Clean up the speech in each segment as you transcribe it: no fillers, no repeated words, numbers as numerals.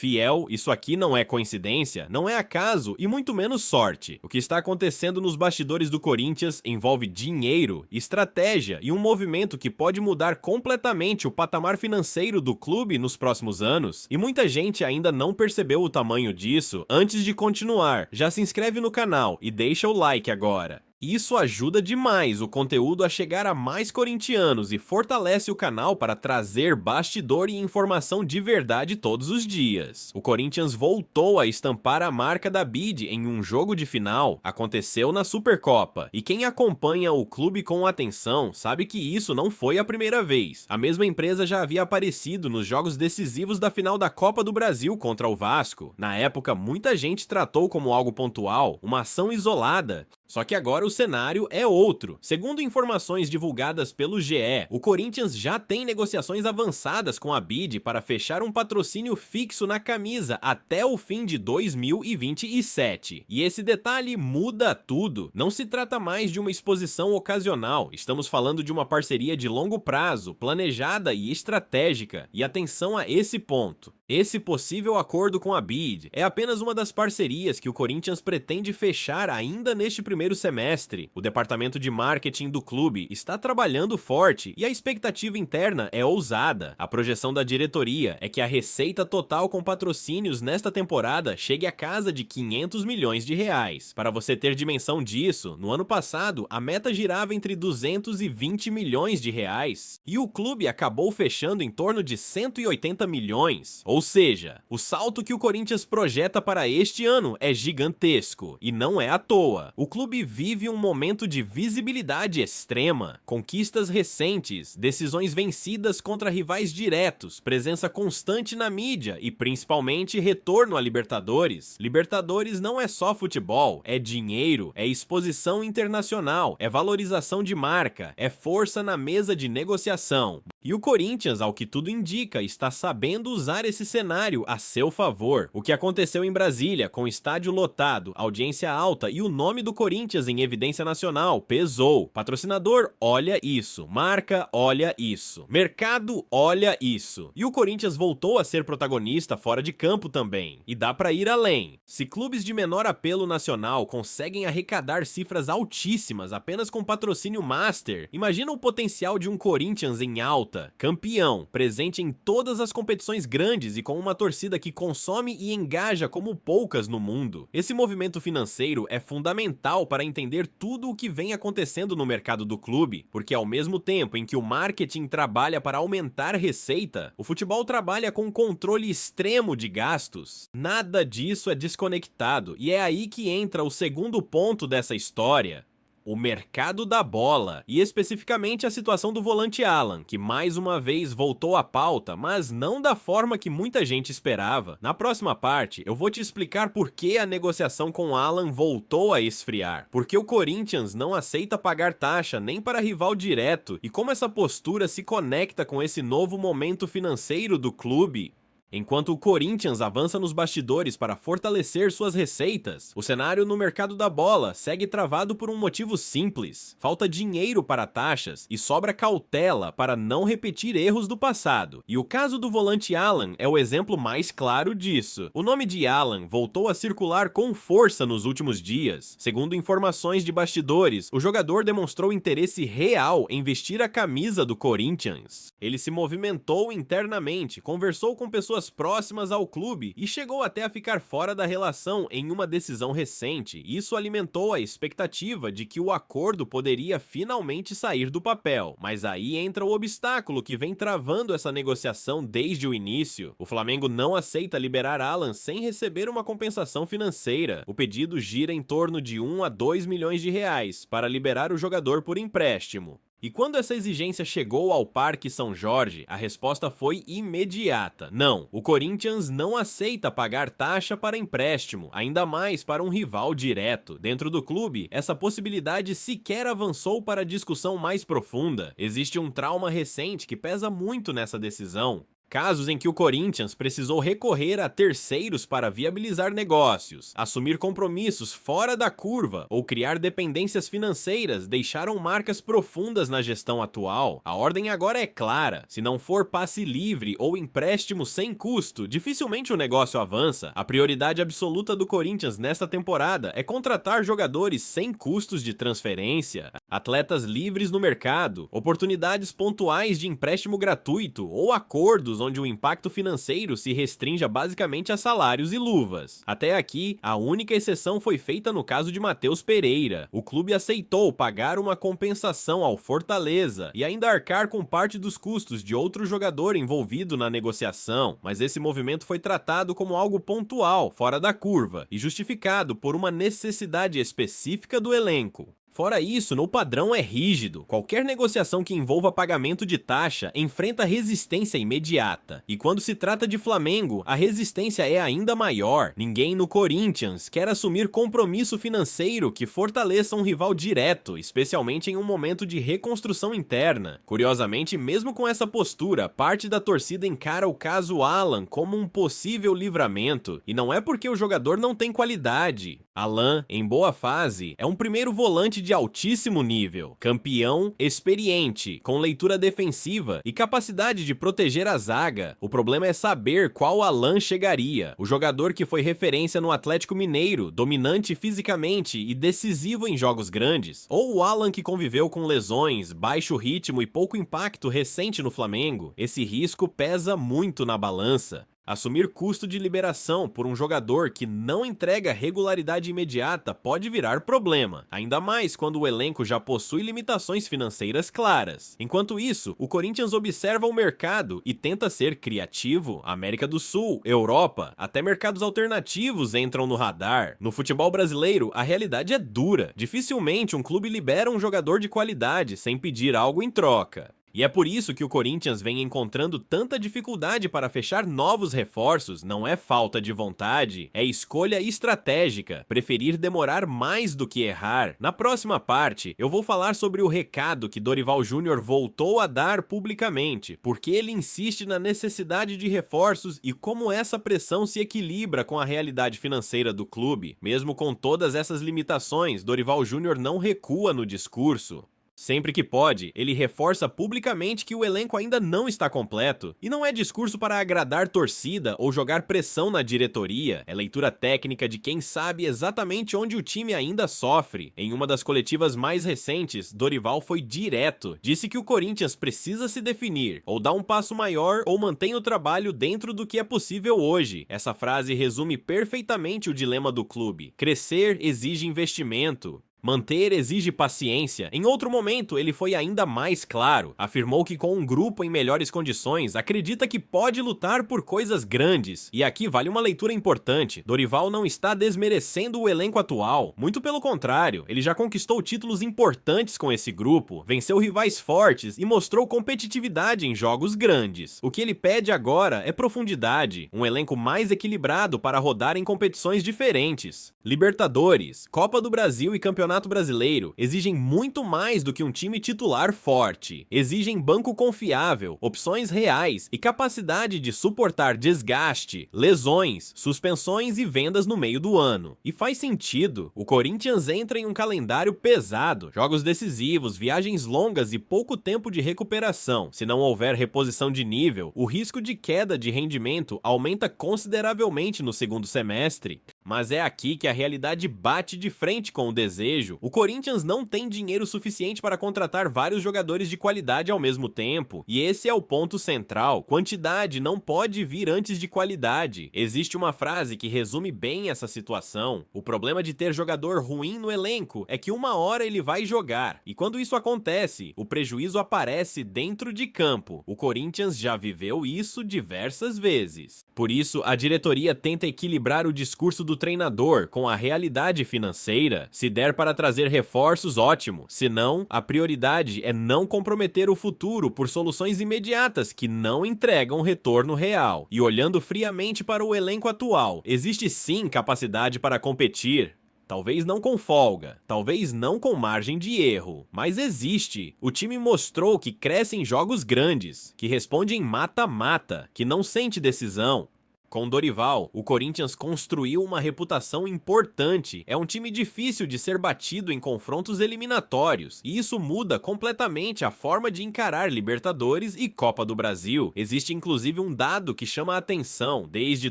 Fiel, isso aqui não é coincidência, não é acaso e muito menos sorte. O que está acontecendo nos bastidores do Corinthians envolve dinheiro, estratégia e um movimento que pode mudar completamente o patamar financeiro do clube nos próximos anos. E muita gente ainda não percebeu o tamanho disso. Antes de continuar, já se inscreve no canal e deixa o like agora. Isso ajuda demais o conteúdo a chegar a mais corintianos e fortalece o canal para trazer bastidor e informação de verdade todos os dias. O Corinthians voltou a estampar a marca da BID em um jogo de final, aconteceu na Supercopa, e quem acompanha o clube com atenção sabe que isso não foi a primeira vez. A mesma empresa já havia aparecido nos jogos decisivos da final da Copa do Brasil contra o Vasco. Na época, muita gente tratou como algo pontual, uma ação isolada. Só que agora o cenário é outro. Segundo informações divulgadas pelo GE, o Corinthians já tem negociações avançadas com a BID para fechar um patrocínio fixo na camisa até o fim de 2027. E esse detalhe muda tudo. Não se trata mais de uma exposição ocasional, estamos falando de uma parceria de longo prazo, planejada e estratégica. E atenção a esse ponto. Esse possível acordo com a BID é apenas uma das parcerias que o Corinthians pretende fechar ainda neste primeiro semestre. O departamento de marketing do clube está trabalhando forte e a expectativa interna é ousada. A projeção da diretoria é que a receita total com patrocínios nesta temporada chegue à casa de 500 milhões de reais. Para você ter dimensão disso, no ano passado a meta girava entre 220 milhões de reais e o clube acabou fechando em torno de 180 milhões. Ou seja, o salto que o Corinthians projeta para este ano é gigantesco, e não é à toa. O clube vive um momento de visibilidade extrema, conquistas recentes, decisões vencidas contra rivais diretos, presença constante na mídia e principalmente retorno a Libertadores. Libertadores não é só futebol, é dinheiro, é exposição internacional, é valorização de marca, é força na mesa de negociação. E o Corinthians, ao que tudo indica, está sabendo usar esse cenário a seu favor. O que aconteceu em Brasília, com o estádio lotado, audiência alta e o nome do Corinthians em evidência nacional, pesou. Patrocinador, olha isso. Marca, olha isso. Mercado, olha isso. E o Corinthians voltou a ser protagonista fora de campo também. E dá pra ir além. Se clubes de menor apelo nacional conseguem arrecadar cifras altíssimas apenas com patrocínio master, imagina o potencial de um Corinthians em alta, campeão, presente em todas as competições grandes e com uma torcida que consome e engaja como poucas no mundo. Esse movimento financeiro é fundamental para entender tudo o que vem acontecendo no mercado do clube, porque ao mesmo tempo em que o marketing trabalha para aumentar receita, o futebol trabalha com controle extremo de gastos. Nada disso é desconectado, e é aí que entra o segundo ponto dessa história: o mercado da bola, e especificamente a situação do volante Alan, que mais uma vez voltou à pauta, mas não da forma que muita gente esperava. Na próxima parte, eu vou te explicar por que a negociação com Alan voltou a esfriar, porque o Corinthians não aceita pagar taxa nem para rival direto, e como essa postura se conecta com esse novo momento financeiro do clube. Enquanto o Corinthians avança nos bastidores para fortalecer suas receitas, o cenário no mercado da bola segue travado por um motivo simples: falta dinheiro para taxas e sobra cautela para não repetir erros do passado. E o caso do volante Alan é o exemplo mais claro disso. O nome de Alan voltou a circular com força nos últimos dias. Segundo informações de bastidores, o jogador demonstrou interesse real em vestir a camisa do Corinthians. Ele se movimentou internamente, conversou com pessoas próximas ao clube e chegou até a ficar fora da relação em uma decisão recente. Isso alimentou a expectativa de que o acordo poderia finalmente sair do papel. Mas aí entra o obstáculo que vem travando essa negociação desde o início. O Flamengo não aceita liberar Alan sem receber uma compensação financeira. O pedido gira em torno de 1 a 2 milhões de reais para liberar o jogador por empréstimo. E quando essa exigência chegou ao Parque São Jorge, a resposta foi imediata: não, o Corinthians não aceita pagar taxa para empréstimo, ainda mais para um rival direto. Dentro do clube, essa possibilidade sequer avançou para a discussão mais profunda. Existe um trauma recente que pesa muito nessa decisão. casos em que o Corinthians precisou recorrer a terceiros para viabilizar negócios, assumir compromissos fora da curva ou criar dependências financeiras deixaram marcas profundas na gestão atual. A ordem agora é clara: se não for passe livre ou empréstimo sem custo, dificilmente o negócio avança. A prioridade absoluta do Corinthians nesta temporada é contratar jogadores sem custos de transferência, atletas livres no mercado, oportunidades pontuais de empréstimo gratuito ou acordos onde o impacto financeiro se restrinja basicamente a salários e luvas. Até aqui, a única exceção foi feita no caso de Matheus Pereira. O clube aceitou pagar uma compensação ao Fortaleza e ainda arcar com parte dos custos de outro jogador envolvido na negociação, mas esse movimento foi tratado como algo pontual, fora da curva, e justificado por uma necessidade específica do elenco. Fora isso, no padrão é rígido. Qualquer negociação que envolva pagamento de taxa enfrenta resistência imediata. E quando se trata de Flamengo, a resistência é ainda maior. Ninguém no Corinthians quer assumir compromisso financeiro que fortaleça um rival direto, especialmente em um momento de reconstrução interna. Curiosamente, mesmo com essa postura, parte da torcida encara o caso Alan como um possível livramento. E não é porque o jogador não tem qualidade. Alan, em boa fase, é um primeiro volante de altíssimo nível, campeão, experiente, com leitura defensiva e capacidade de proteger a zaga. O problema é saber qual Alan chegaria. O jogador que foi referência no Atlético Mineiro, dominante fisicamente e decisivo em jogos grandes, ou o Alan que conviveu com lesões, baixo ritmo e pouco impacto recente no Flamengo. Esse risco pesa muito na balança. Assumir custo de liberação por um jogador que não entrega regularidade imediata pode virar problema, ainda mais quando o elenco já possui limitações financeiras claras. Enquanto isso, o Corinthians observa o mercado e tenta ser criativo. América do Sul, Europa, até mercados alternativos entram no radar. No futebol brasileiro, a realidade é dura. Dificilmente um clube libera um jogador de qualidade sem pedir algo em troca. E é por isso que o Corinthians vem encontrando tanta dificuldade para fechar novos reforços. Não é falta de vontade, é escolha estratégica, preferir demorar mais do que errar. Na próxima parte, eu vou falar sobre o recado que Dorival Júnior voltou a dar publicamente, porque ele insiste na necessidade de reforços e como essa pressão se equilibra com a realidade financeira do clube. Mesmo com todas essas limitações, Dorival Júnior não recua no discurso. Sempre que pode, ele reforça publicamente que o elenco ainda não está completo. E não é discurso para agradar torcida ou jogar pressão na diretoria, é leitura técnica de quem sabe exatamente onde o time ainda sofre. Em uma das coletivas mais recentes, Dorival foi direto. Disse que o Corinthians precisa se definir, ou dar um passo maior ou mantém o trabalho dentro do que é possível hoje. Essa frase resume perfeitamente o dilema do clube. Crescer exige investimento. Manter exige paciência. Em outro momento, ele foi ainda mais claro. Afirmou que com um grupo em melhores condições, acredita que pode lutar por coisas grandes. E aqui vale uma leitura importante. Dorival não está desmerecendo o elenco atual. Muito pelo contrário, ele já conquistou títulos importantes com esse grupo, venceu rivais fortes e mostrou competitividade em jogos grandes. O que ele pede agora é profundidade, um elenco mais equilibrado para rodar em competições diferentes. Libertadores, Copa do Brasil e Campeonato Brasileiro exigem muito mais do que um time titular forte. Exigem banco confiável, opções reais e capacidade de suportar desgaste, lesões, suspensões e vendas no meio do ano. E faz sentido. O Corinthians entra em um calendário pesado, jogos decisivos, viagens longas e pouco tempo de recuperação. Se não houver reposição de nível, o risco de queda de rendimento aumenta consideravelmente no segundo semestre. Mas é aqui que a realidade bate de frente com o desejo. O Corinthians não tem dinheiro suficiente para contratar vários jogadores de qualidade ao mesmo tempo. E esse é o ponto central. Quantidade não pode vir antes de qualidade. Existe uma frase que resume bem essa situação. O problema de ter jogador ruim no elenco é que uma hora ele vai jogar. E quando isso acontece, o prejuízo aparece dentro de campo. O Corinthians já viveu isso diversas vezes. Por isso, a diretoria tenta equilibrar o discurso do treinador com a realidade financeira. Se der para trazer reforços, ótimo. Se não, a prioridade é não comprometer o futuro por soluções imediatas que não entregam retorno real. E olhando friamente para o elenco atual, existe sim capacidade para competir. talvez não com folga, talvez não com margem de erro, mas existe. O time mostrou que cresce em jogos grandes, que responde em mata-mata, que não sente decisão. Com Dorival, o Corinthians construiu uma reputação importante. É um time difícil de ser batido em confrontos eliminatórios, e isso muda completamente a forma de encarar Libertadores e Copa do Brasil. Existe inclusive um dado que chama a atenção. Desde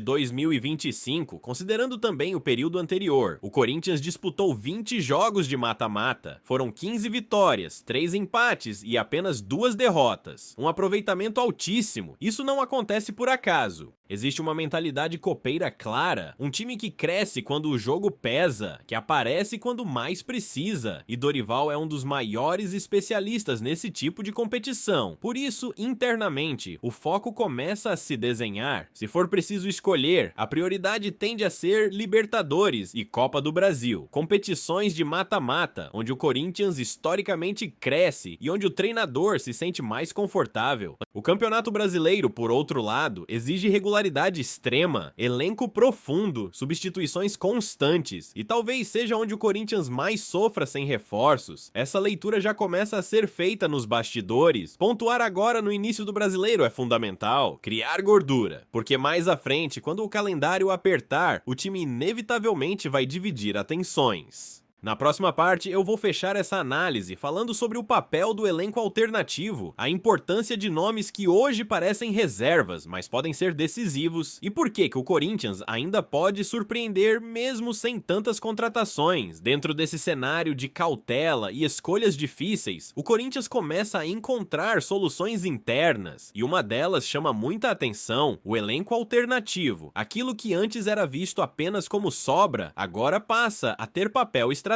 2025, considerando também o período anterior, o Corinthians disputou 20 jogos de mata-mata. Foram 15 vitórias, 3 empates e apenas 2 derrotas. Um aproveitamento altíssimo. Isso não acontece por acaso. Existe uma mentalidade copeira clara, um time que cresce quando o jogo pesa, que aparece quando mais precisa, e Dorival é um dos maiores especialistas nesse tipo de competição. Por isso, internamente, o foco começa a se desenhar. Se for preciso escolher, a prioridade tende a ser Libertadores e Copa do Brasil, competições de mata-mata, onde o Corinthians historicamente cresce e onde o treinador se sente mais confortável. O Campeonato Brasileiro, por outro lado, exige regularidade extrema, elenco profundo, substituições constantes, e talvez seja onde o Corinthians mais sofra sem reforços. Essa leitura já começa a ser feita nos bastidores. Pontuar agora no início do Brasileiro é fundamental, criar gordura, porque mais à frente, quando o calendário apertar, o time inevitavelmente vai dividir atenções. Na próxima parte, eu vou fechar essa análise falando sobre o papel do elenco alternativo, a importância de nomes que hoje parecem reservas, mas podem ser decisivos, e por que o Corinthians ainda pode surpreender mesmo sem tantas contratações. Dentro desse cenário de cautela e escolhas difíceis, o Corinthians começa a encontrar soluções internas, e uma delas chama muita atenção: o elenco alternativo. Aquilo que antes era visto apenas como sobra, agora passa a ter papel estratégico.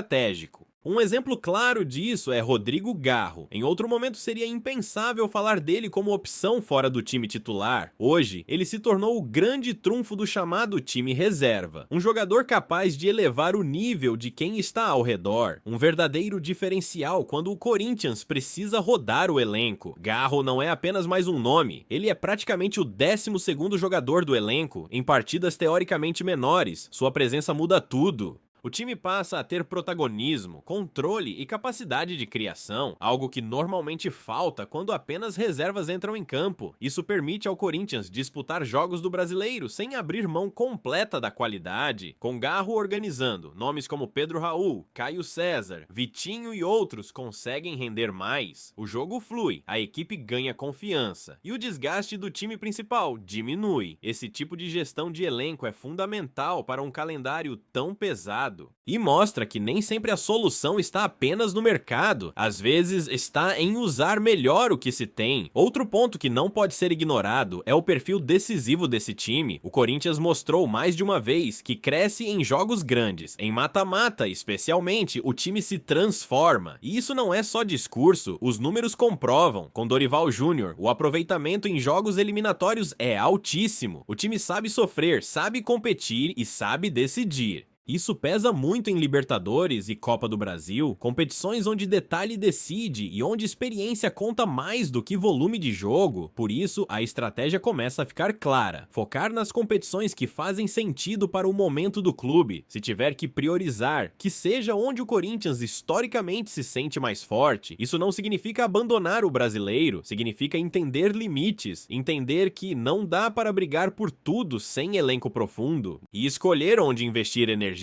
Um exemplo claro disso é Rodrigo Garro. Em outro momento seria impensável falar dele como opção fora do time titular. Hoje, ele se tornou o grande trunfo do chamado time reserva. Um jogador capaz de elevar o nível de quem está ao redor. Um verdadeiro diferencial quando o Corinthians precisa rodar o elenco. Garro não é apenas mais um nome, ele é praticamente o 12º jogador do elenco. Em partidas teoricamente menores, sua presença muda tudo. O time passa a ter protagonismo, controle e capacidade de criação, algo que normalmente falta quando apenas reservas entram em campo. Isso permite ao Corinthians disputar jogos do Brasileiro sem abrir mão completa da qualidade. Com Garro organizando, nomes como Pedro Raul, Caio César, Vitinho e outros conseguem render mais. O jogo flui, a equipe ganha confiança e o desgaste do time principal diminui. Esse tipo de gestão de elenco é fundamental para um calendário tão pesado. E mostra que nem sempre a solução está apenas no mercado, às vezes está em usar melhor o que se tem. Outro ponto que não pode ser ignorado é o perfil decisivo desse time. O Corinthians mostrou mais de uma vez que cresce em jogos grandes. Em mata-mata, especialmente, o time se transforma. E isso não é só discurso, os números comprovam. Com Dorival Júnior, o aproveitamento em jogos eliminatórios é altíssimo. O time sabe sofrer, sabe competir e sabe decidir. Isso pesa muito em Libertadores e Copa do Brasil, competições onde detalhe decide e onde experiência conta mais do que volume de jogo. Por isso, a estratégia começa a ficar clara: focar nas competições que fazem sentido para o momento do clube. Se tiver que priorizar, que seja onde o Corinthians historicamente se sente mais forte. Isso não significa abandonar o brasileiro, significa entender limites, entender que não dá para brigar por tudo sem elenco profundo e escolher onde investir energia.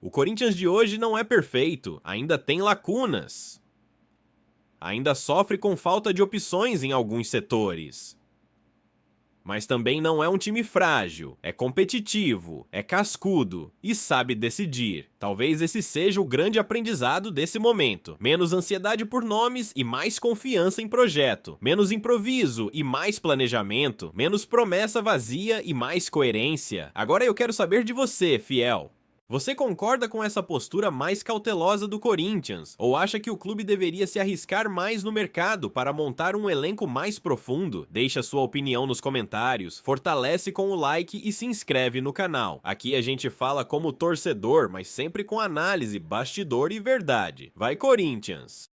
O Corinthians de hoje não é perfeito, ainda tem lacunas. Ainda sofre com falta de opções em alguns setores. Mas também não é um time frágil, é competitivo, é cascudo e sabe decidir. Talvez esse seja o grande aprendizado desse momento. Menos ansiedade por nomes e mais confiança em projeto. Menos improviso e mais planejamento. Menos promessa vazia e mais coerência. Agora eu quero saber de você, fiel. Você concorda com essa postura mais cautelosa do Corinthians? Ou acha que o clube deveria se arriscar mais no mercado para montar um elenco mais profundo? Deixa sua opinião nos comentários, fortalece com o like e se inscreve no canal. Aqui a gente fala como torcedor, mas sempre com análise, bastidor e verdade. Vai, Corinthians!